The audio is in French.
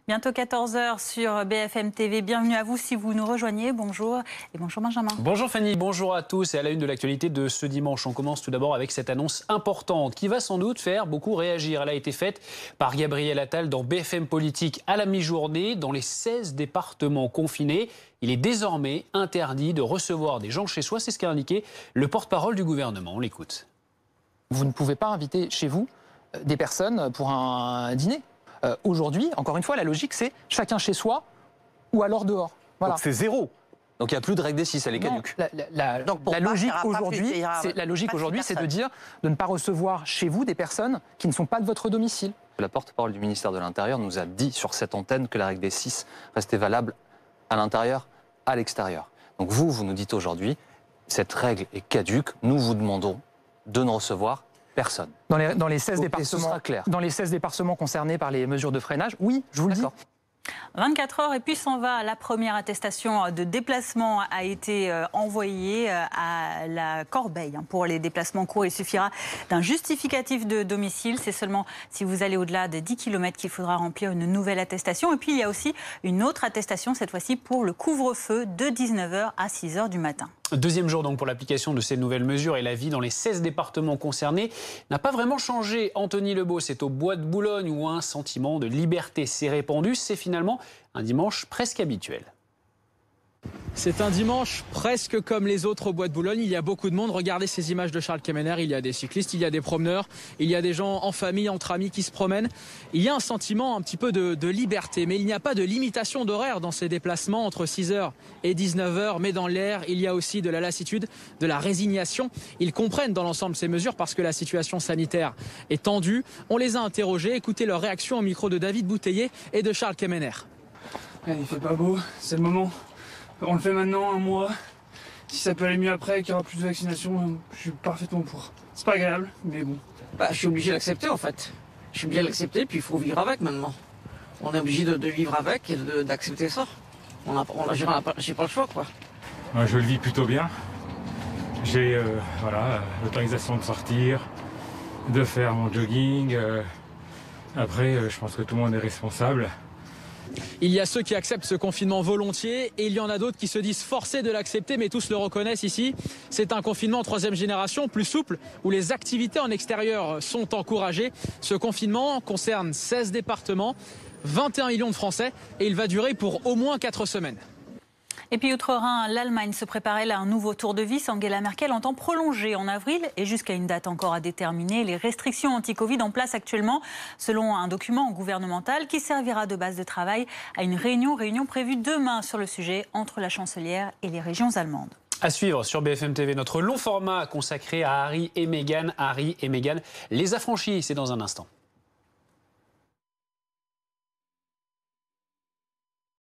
Bientôt 14 h sur BFM TV. Bienvenue à vous si vous nous rejoignez. Bonjour et bonjour Benjamin. Bonjour Fanny, bonjour à tous. Et à la une de l'actualité de ce dimanche, on commence tout d'abord avec cette annonce importante qui va sans doute faire beaucoup réagir. Elle a été faite par Gabriel Attal dans BFM Politique à la mi-journée. Dans les 16 départements confinés, il est désormais interdit de recevoir des gens chez soi. C'est ce qu'a indiqué le porte-parole du gouvernement. On l'écoute. Vous ne pouvez pas inviter chez vous des personnes pour un dîner. Aujourd'hui, encore une fois, la logique, c'est chacun chez soi ou alors dehors. Voilà. Donc c'est zéro. Donc il n'y a plus de règle des 6, elle est caduque. La logique aujourd'hui, c'est de dire de ne pas recevoir chez vous des personnes qui ne sont pas de votre domicile. La porte-parole du ministère de l'Intérieur nous a dit sur cette antenne que la règle des 6 restait valable à l'intérieur, à l'extérieur. Donc vous nous dites aujourd'hui, cette règle est caduque, nous vous demandons de ne recevoir personne. Dans les 16 départements concernés par les mesures de freinage, oui, je vous le dis. 24 heures et puis s'en va. La première attestation de déplacement a été envoyée à la corbeille. Pour les déplacements courts, il suffira d'un justificatif de domicile. C'est seulement si vous allez au-delà de 10 km qu'il faudra remplir une nouvelle attestation. Et puis il y a aussi une autre attestation, cette fois-ci pour le couvre-feu de 19 h à 6 h du matin. Deuxième jour donc pour l'application de ces nouvelles mesures et la vie dans les 16 départements concernés n'a pas vraiment changé. Anthony Lebeau, c'est au Bois de Boulogne où un sentiment de liberté s'est répandu. C'est finalement un dimanche presque habituel. C'est un dimanche presque comme les autres au Bois de Boulogne. Il y a beaucoup de monde. Regardez ces images de Charles Kemener. Il y a des cyclistes, il y a des promeneurs, il y a des gens en famille, entre amis qui se promènent. Il y a un sentiment un petit peu de liberté. Mais il n'y a pas de limitation d'horaire dans ces déplacements entre 6 h et 19 h. Mais dans l'air, il y a aussi de la lassitude, de la résignation. Ils comprennent dans l'ensemble ces mesures parce que la situation sanitaire est tendue. On les a interrogés. Écoutez leur réaction au micro de David Bouteiller et de Charles Kemener. Il fait pas beau, c'est le moment. On le fait maintenant, un mois. Si ça peut aller mieux après, qu'il y aura plus de vaccination, je suis parfaitement pour. C'est pas agréable, mais bon. Je suis obligé d'accepter en fait. Je suis obligé d'accepter, puis il faut vivre avec maintenant. On est obligé de vivre avec et d'accepter ça. J'ai pas le choix quoi. Moi, je le vis plutôt bien. J'ai l'autorisation de sortir, de faire mon jogging. Après, je pense que tout le monde est responsable. Il y a ceux qui acceptent ce confinement volontiers et il y en a d'autres qui se disent forcés de l'accepter, mais tous le reconnaissent ici. C'est un confinement 3e génération, plus souple, où les activités en extérieur sont encouragées. Ce confinement concerne 16 départements, 21 millions de Français et il va durer pour au moins 4 semaines. Et puis outre-Rhin, l'Allemagne se préparait à un nouveau tour de vis. Angela Merkel entend prolonger en avril et jusqu'à une date encore à déterminer les restrictions anti-Covid en place actuellement, selon un document gouvernemental qui servira de base de travail à une réunion prévue demain sur le sujet entre la chancelière et les régions allemandes. À suivre sur BFM TV, notre long format consacré à Harry et Meghan. Harry et Meghan, les affranchis, c'est dans un instant.